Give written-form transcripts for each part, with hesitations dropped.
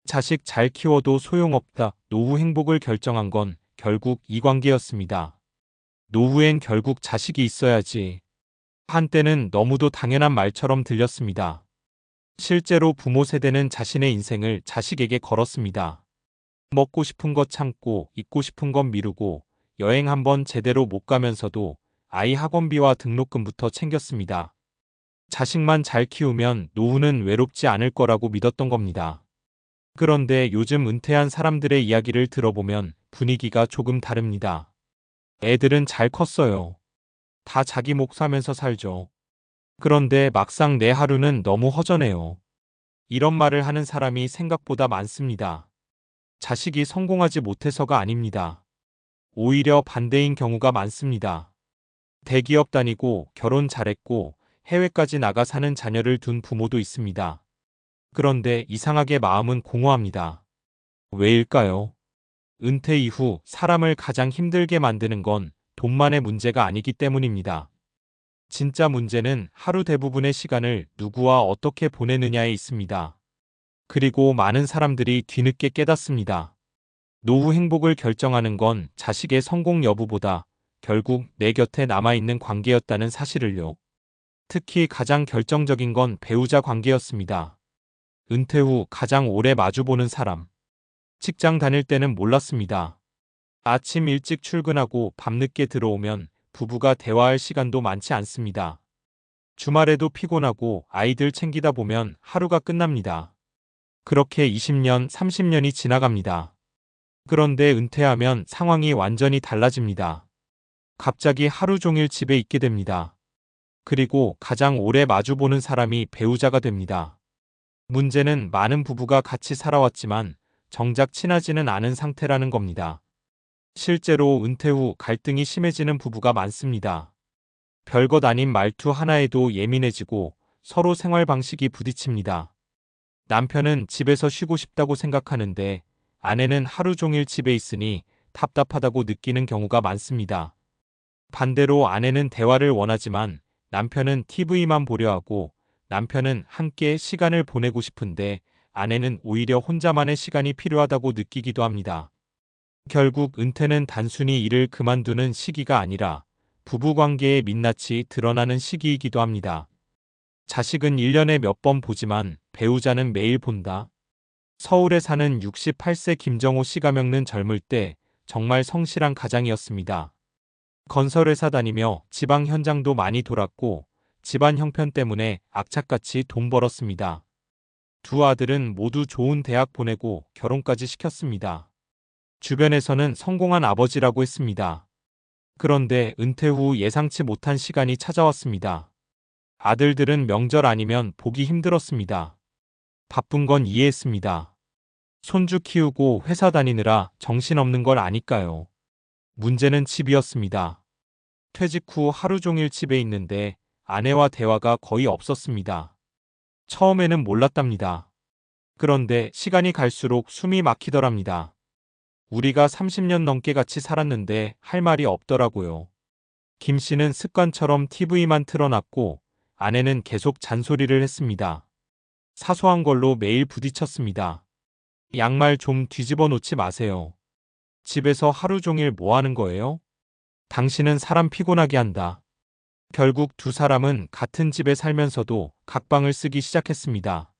자식 잘 키워도 소용없다. 노후 행복을 결정한 건 결국 이 관계였습니다. 노후엔 결국 자식이 있어야지. 한때는 너무도 당연한 말처럼 들렸습니다. 실제로 부모 세대는 자신의 인생을 자식에게 걸었습니다. 먹고 싶은 것 참고 입고 싶은 것 미루고 여행 한번 제대로 못 가면서도 아이 학원비와 등록금부터 챙겼습니다. 자식만 잘 키우면 노후는 외롭지 않을 거라고 믿었던 겁니다. 그런데 요즘 은퇴한 사람들의 이야기를 들어보면 분위기가 조금 다릅니다. 애들은 잘 컸어요. 다 자기 목 사면서 살죠. 그런데 막상 내 하루는 너무 허전해요. 이런 말을 하는 사람이 생각보다 많습니다. 자식이 성공하지 못해서가 아닙니다. 오히려 반대인 경우가 많습니다. 대기업 다니고 결혼 잘했고 해외까지 나가 사는 자녀를 둔 부모도 있습니다. 그런데 이상하게 마음은 공허합니다. 왜일까요? 은퇴 이후 사람을 가장 힘들게 만드는 건 돈만의 문제가 아니기 때문입니다. 진짜 문제는 하루 대부분의 시간을 누구와 어떻게 보내느냐에 있습니다. 그리고 많은 사람들이 뒤늦게 깨닫습니다. 노후 행복을 결정하는 건 자식의 성공 여부보다 결국 내 곁에 남아있는 관계였다는 사실을요. 특히 가장 결정적인 건 배우자 관계였습니다. 은퇴 후 가장 오래 마주보는 사람. 직장 다닐 때는 몰랐습니다. 아침 일찍 출근하고 밤늦게 들어오면 부부가 대화할 시간도 많지 않습니다. 주말에도 피곤하고 아이들 챙기다 보면 하루가 끝납니다. 그렇게 20년, 30년이 지나갑니다. 그런데 은퇴하면 상황이 완전히 달라집니다. 갑자기 하루 종일 집에 있게 됩니다. 그리고 가장 오래 마주보는 사람이 배우자가 됩니다. 문제는 많은 부부가 같이 살아왔지만 정작 친하지는 않은 상태라는 겁니다. 실제로 은퇴 후 갈등이 심해지는 부부가 많습니다. 별것 아닌 말투 하나에도 예민해지고 서로 생활 방식이 부딪힙니다. 남편은 집에서 쉬고 싶다고 생각하는데 아내는 하루 종일 집에 있으니 답답하다고 느끼는 경우가 많습니다. 반대로 아내는 대화를 원하지만 남편은 TV만 보려 하고 남편은 함께 시간을 보내고 싶은데 아내는 오히려 혼자만의 시간이 필요하다고 느끼기도 합니다. 결국 은퇴는 단순히 일을 그만두는 시기가 아니라 부부관계의 민낯이 드러나는 시기이기도 합니다. 자식은 1년에 몇 번 보지만 배우자는 매일 본다. 서울에 사는 68세 김정호 씨가 겪는 젊을 때 정말 성실한 가장이었습니다. 건설회사 다니며 지방 현장도 많이 돌았고 집안 형편 때문에 악착같이 돈 벌었습니다. 두 아들은 모두 좋은 대학 보내고 결혼까지 시켰습니다. 주변에서는 성공한 아버지라고 했습니다. 그런데 은퇴 후 예상치 못한 시간이 찾아왔습니다. 아들들은 명절 아니면 보기 힘들었습니다. 바쁜 건 이해했습니다. 손주 키우고 회사 다니느라 정신없는 걸 아니까요. 문제는 집이었습니다. 퇴직 후 하루 종일 집에 있는데 아내와 대화가 거의 없었습니다. 처음에는 몰랐답니다. 그런데 시간이 갈수록 숨이 막히더랍니다. 우리가 30년 넘게 같이 살았는데 할 말이 없더라고요. 김 씨는 습관처럼 TV만 틀어놨고 아내는 계속 잔소리를 했습니다. 사소한 걸로 매일 부딪혔습니다. 양말 좀 뒤집어 놓지 마세요. 집에서 하루 종일 뭐 하는 거예요? 당신은 사람 피곤하게 한다. 결국 두 사람은 같은 집에 살면서도 각방을 쓰기 시작했습니다.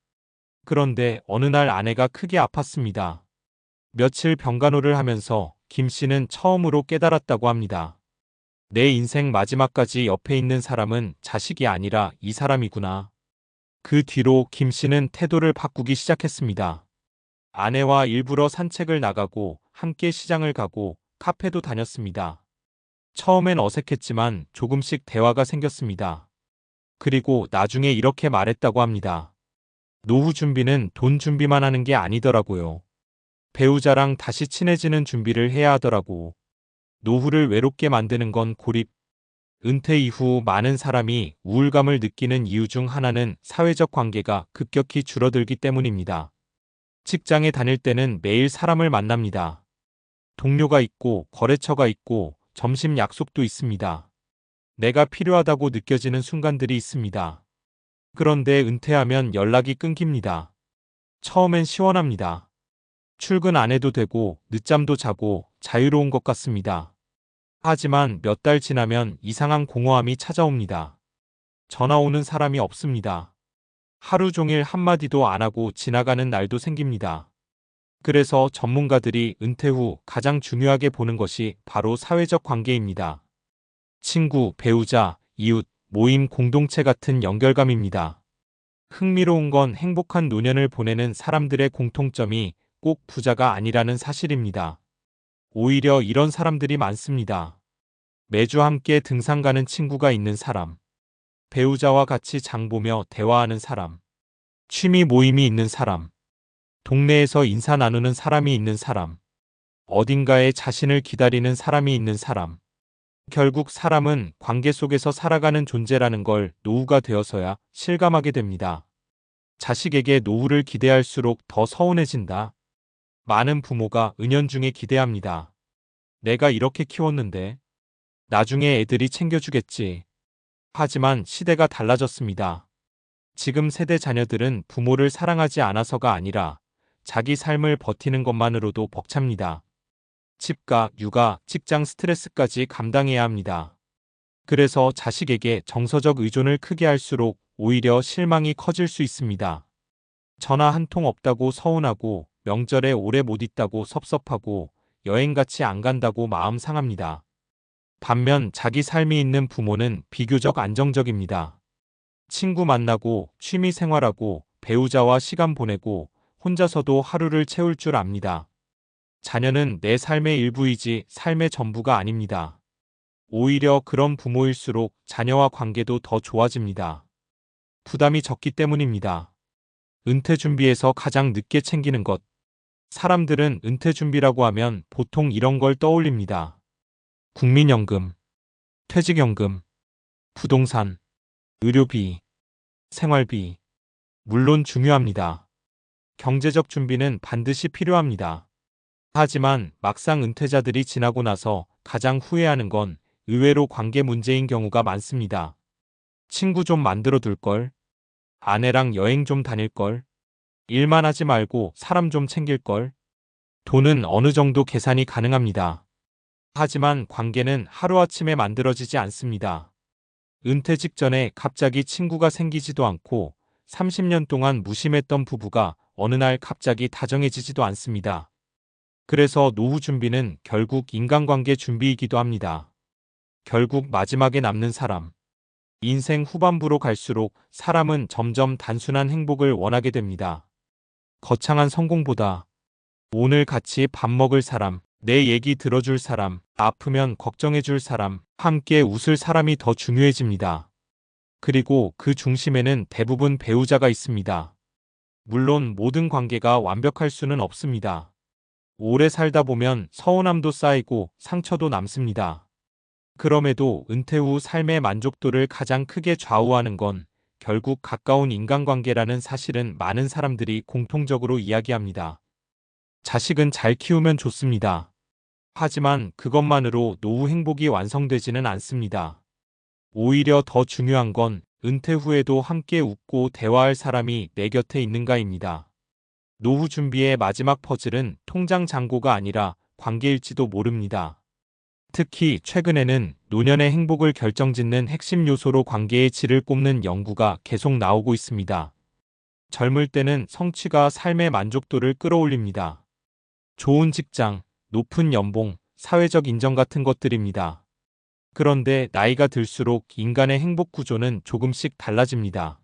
그런데 어느 날 아내가 크게 아팠습니다. 며칠 병간호를 하면서 김 씨는 처음으로 깨달았다고 합니다. 내 인생 마지막까지 옆에 있는 사람은 자식이 아니라 이 사람이구나. 그 뒤로 김 씨는 태도를 바꾸기 시작했습니다. 아내와 일부러 산책을 나가고 함께 시장을 가고 카페도 다녔습니다. 처음엔 어색했지만 조금씩 대화가 생겼습니다. 그리고 나중에 이렇게 말했다고 합니다. 노후 준비는 돈 준비만 하는 게 아니더라고요. 배우자랑 다시 친해지는 준비를 해야 하더라고. 노후를 외롭게 만드는 건 고립. 은퇴 이후 많은 사람이 우울감을 느끼는 이유 중 하나는 사회적 관계가 급격히 줄어들기 때문입니다. 직장에 다닐 때는 매일 사람을 만납니다. 동료가 있고 거래처가 있고 점심 약속도 있습니다. 내가 필요하다고 느껴지는 순간들이 있습니다. 그런데 은퇴하면 연락이 끊깁니다. 처음엔 시원합니다. 출근 안 해도 되고 늦잠도 자고 자유로운 것 같습니다. 하지만 몇 달 지나면 이상한 공허함이 찾아옵니다. 전화 오는 사람이 없습니다. 하루 종일 한마디도 안 하고 지나가는 날도 생깁니다. 그래서 전문가들이 은퇴 후 가장 중요하게 보는 것이 바로 사회적 관계입니다. 친구, 배우자, 이웃, 모임, 공동체 같은 연결감입니다. 흥미로운 건 행복한 노년을 보내는 사람들의 공통점이 꼭 부자가 아니라는 사실입니다. 오히려 이런 사람들이 많습니다. 매주 함께 등산 가는 친구가 있는 사람, 배우자와 같이 장 보며 대화하는 사람, 취미 모임이 있는 사람, 동네에서 인사 나누는 사람이 있는 사람, 어딘가에 자신을 기다리는 사람이 있는 사람. 결국 사람은 관계 속에서 살아가는 존재라는 걸 노후가 되어서야 실감하게 됩니다. 자식에게 노후를 기대할수록 더 서운해진다. 많은 부모가 은연중에 기대합니다. 내가 이렇게 키웠는데 나중에 애들이 챙겨주겠지. 하지만 시대가 달라졌습니다. 지금 세대 자녀들은 부모를 사랑하지 않아서가 아니라 자기 삶을 버티는 것만으로도 벅찹니다. 집값, 육아, 직장 스트레스까지 감당해야 합니다. 그래서 자식에게 정서적 의존을 크게 할수록 오히려 실망이 커질 수 있습니다. 전화 한 통 없다고 서운하고 명절에 오래 못 있다고 섭섭하고 여행같이 안 간다고 마음 상합니다. 반면 자기 삶이 있는 부모는 비교적 안정적입니다. 친구 만나고 취미 생활하고 배우자와 시간 보내고 혼자서도 하루를 채울 줄 압니다. 자녀는 내 삶의 일부이지 삶의 전부가 아닙니다. 오히려 그런 부모일수록 자녀와 관계도 더 좋아집니다. 부담이 적기 때문입니다. 은퇴 준비에서 가장 늦게 챙기는 것. 사람들은 은퇴 준비라고 하면 보통 이런 걸 떠올립니다. 국민연금, 퇴직연금, 부동산, 의료비, 생활비. 물론 중요합니다. 경제적 준비는 반드시 필요합니다. 하지만 막상 은퇴자들이 지나고 나서 가장 후회하는 건 의외로 관계 문제인 경우가 많습니다. 친구 좀 만들어 둘걸. 아내랑 여행 좀 다닐걸. 일만 하지 말고 사람 좀 챙길걸. 돈은 어느 정도 계산이 가능합니다. 하지만 관계는 하루아침에 만들어지지 않습니다. 은퇴 직전에 갑자기 친구가 생기지도 않고 30년 동안 무심했던 부부가 어느 날 갑자기 다정해지지도 않습니다. 그래서 노후 준비는 결국 인간관계 준비이기도 합니다. 결국 마지막에 남는 사람. 인생 후반부로 갈수록 사람은 점점 단순한 행복을 원하게 됩니다. 거창한 성공보다 오늘 같이 밥 먹을 사람, 내 얘기 들어줄 사람, 아프면 걱정해줄 사람, 함께 웃을 사람이 더 중요해집니다. 그리고 그 중심에는 대부분 배우자가 있습니다. 물론 모든 관계가 완벽할 수는 없습니다. 오래 살다 보면 서운함도 쌓이고 상처도 남습니다. 그럼에도 은퇴 후 삶의 만족도를 가장 크게 좌우하는 건 결국 가까운 인간관계라는 사실은 많은 사람들이 공통적으로 이야기합니다. 자식은 잘 키우면 좋습니다. 하지만 그것만으로 노후 행복이 완성되지는 않습니다. 오히려 더 중요한 건 은퇴 후에도 함께 웃고 대화할 사람이 내 곁에 있는가입니다. 노후 준비의 마지막 퍼즐은 통장 잔고가 아니라 관계일지도 모릅니다. 특히 최근에는 노년의 행복을 결정짓는 핵심 요소로 관계의 질을 꼽는 연구가 계속 나오고 있습니다. 젊을 때는 성취가 삶의 만족도를 끌어올립니다. 좋은 직장, 높은 연봉, 사회적 인정 같은 것들입니다. 그런데 나이가 들수록 인간의 행복 구조는 조금씩 달라집니다.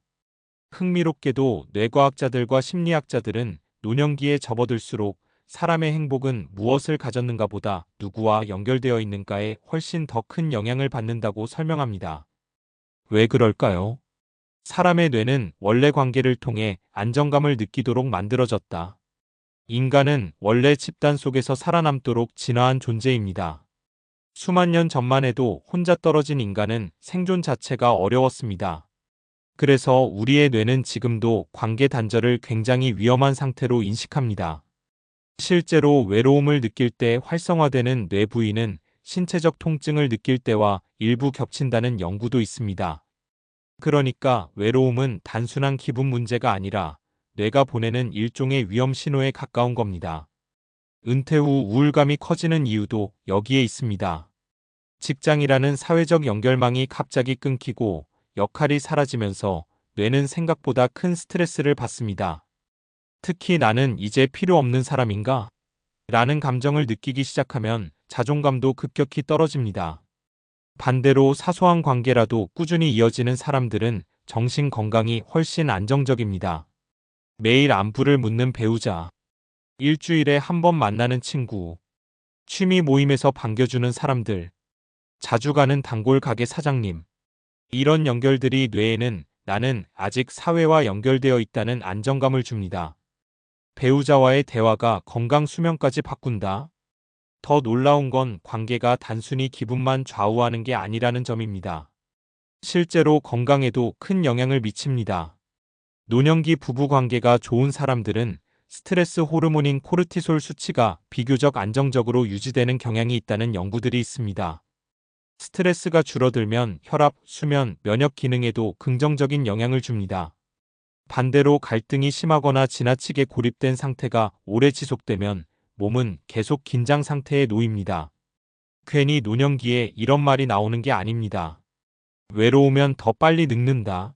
흥미롭게도 뇌과학자들과 심리학자들은 노년기에 접어들수록 사람의 행복은 무엇을 가졌는가 보다 누구와 연결되어 있는가에 훨씬 더 큰 영향을 받는다고 설명합니다. 왜 그럴까요? 사람의 뇌는 원래 관계를 통해 안정감을 느끼도록 만들어졌다. 인간은 원래 집단 속에서 살아남도록 진화한 존재입니다. 수만 년 전만 해도 혼자 떨어진 인간은 생존 자체가 어려웠습니다. 그래서 우리의 뇌는 지금도 관계 단절을 굉장히 위험한 상태로 인식합니다. 실제로 외로움을 느낄 때 활성화되는 뇌 부위는 신체적 통증을 느낄 때와 일부 겹친다는 연구도 있습니다. 그러니까 외로움은 단순한 기분 문제가 아니라 뇌가 보내는 일종의 위험 신호에 가까운 겁니다. 은퇴 후 우울감이 커지는 이유도 여기에 있습니다. 직장이라는 사회적 연결망이 갑자기 끊기고 역할이 사라지면서 뇌는 생각보다 큰 스트레스를 받습니다. 특히 나는 이제 필요 없는 사람인가? 라는 감정을 느끼기 시작하면 자존감도 급격히 떨어집니다. 반대로 사소한 관계라도 꾸준히 이어지는 사람들은 정신 건강이 훨씬 안정적입니다. 매일 안부를 묻는 배우자, 일주일에 한 번 만나는 친구, 취미 모임에서 반겨주는 사람들, 자주 가는 단골 가게 사장님. 이런 연결들이 뇌에는 나는 아직 사회와 연결되어 있다는 안정감을 줍니다. 배우자와의 대화가 건강 수명까지 바꾼다. 더 놀라운 건 관계가 단순히 기분만 좌우하는 게 아니라는 점입니다. 실제로 건강에도 큰 영향을 미칩니다. 노년기 부부 관계가 좋은 사람들은 스트레스 호르몬인 코르티솔 수치가 비교적 안정적으로 유지되는 경향이 있다는 연구들이 있습니다. 스트레스가 줄어들면 혈압, 수면, 면역 기능에도 긍정적인 영향을 줍니다. 반대로 갈등이 심하거나 지나치게 고립된 상태가 오래 지속되면 몸은 계속 긴장 상태에 놓입니다. 괜히 노년기에 이런 말이 나오는 게 아닙니다. 외로우면 더 빨리 늙는다.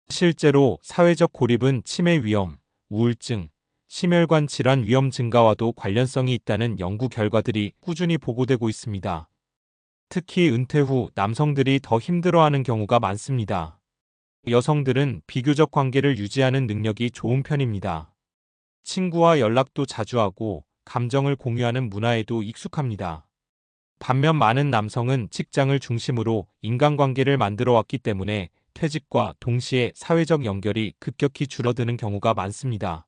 실제로 사회적 고립은 치매 위험, 우울증, 심혈관 질환 위험 증가와도 관련성이 있다는 연구 결과들이 꾸준히 보고되고 있습니다. 특히 은퇴 후 남성들이 더 힘들어하는 경우가 많습니다. 여성들은 비교적 관계를 유지하는 능력이 좋은 편입니다. 친구와 연락도 자주 하고 감정을 공유하는 문화에도 익숙합니다. 반면 많은 남성은 직장을 중심으로 인간관계를 만들어 왔기 때문에 퇴직과 동시에 사회적 연결이 급격히 줄어드는 경우가 많습니다.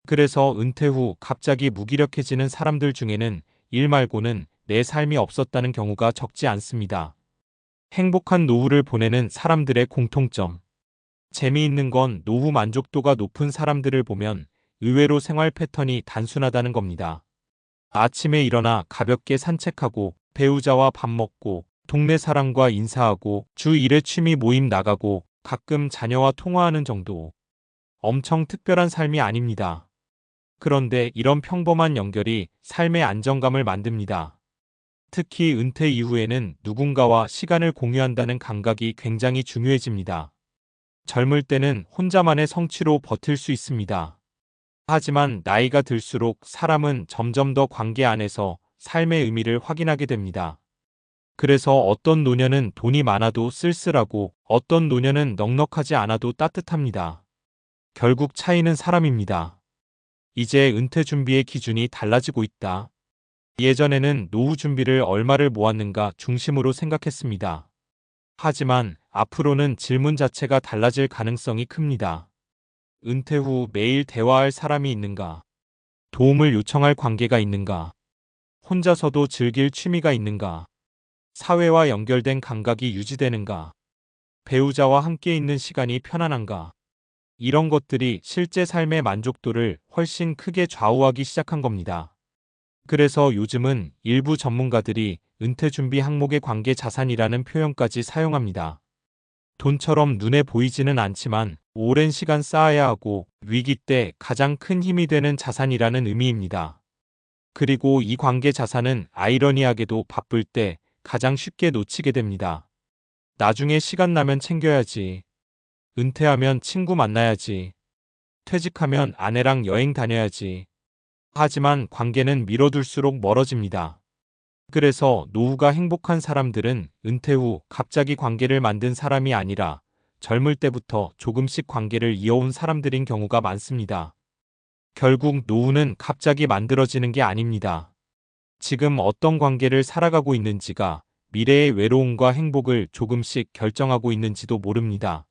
그래서 은퇴 후 갑자기 무기력해지는 사람들 중에는 일 말고는 내 삶이 없었다는 경우가 적지 않습니다. 행복한 노후를 보내는 사람들의 공통점. 재미있는 건 노후 만족도가 높은 사람들을 보면 의외로 생활 패턴이 단순하다는 겁니다. 아침에 일어나 가볍게 산책하고 배우자와 밥 먹고 동네 사람과 인사하고 주 1회 취미 모임 나가고 가끔 자녀와 통화하는 정도. 엄청 특별한 삶이 아닙니다. 그런데 이런 평범한 연결이 삶의 안정감을 만듭니다. 특히 은퇴 이후에는 누군가와 시간을 공유한다는 감각이 굉장히 중요해집니다. 젊을 때는 혼자만의 성취로 버틸 수 있습니다. 하지만 나이가 들수록 사람은 점점 더 관계 안에서 삶의 의미를 확인하게 됩니다. 그래서 어떤 노년은 돈이 많아도 쓸쓸하고 어떤 노년은 넉넉하지 않아도 따뜻합니다. 결국 차이는 사람입니다. 이제 은퇴 준비의 기준이 달라지고 있다. 예전에는 노후 준비를 얼마를 모았는가 중심으로 생각했습니다. 하지만 앞으로는 질문 자체가 달라질 가능성이 큽니다. 은퇴 후 매일 대화할 사람이 있는가? 도움을 요청할 관계가 있는가? 혼자서도 즐길 취미가 있는가? 사회와 연결된 감각이 유지되는가? 배우자와 함께 있는 시간이 편안한가? 이런 것들이 실제 삶의 만족도를 훨씬 크게 좌우하기 시작한 겁니다. 그래서 요즘은 일부 전문가들이 은퇴 준비 항목의 관계 자산이라는 표현까지 사용합니다. 돈처럼 눈에 보이지는 않지만 오랜 시간 쌓아야 하고 위기 때 가장 큰 힘이 되는 자산이라는 의미입니다. 그리고 이 관계 자산은 아이러니하게도 바쁠 때 가장 쉽게 놓치게 됩니다. 나중에 시간 나면 챙겨야지. 은퇴하면 친구 만나야지. 퇴직하면 아내랑 여행 다녀야지. 하지만 관계는 미뤄둘수록 멀어집니다. 그래서 노후가 행복한 사람들은 은퇴 후 갑자기 관계를 만든 사람이 아니라 젊을 때부터 조금씩 관계를 이어온 사람들인 경우가 많습니다. 결국 노후는 갑자기 만들어지는 게 아닙니다. 지금 어떤 관계를 살아가고 있는지가 미래의 외로움과 행복을 조금씩 결정하고 있는지도 모릅니다.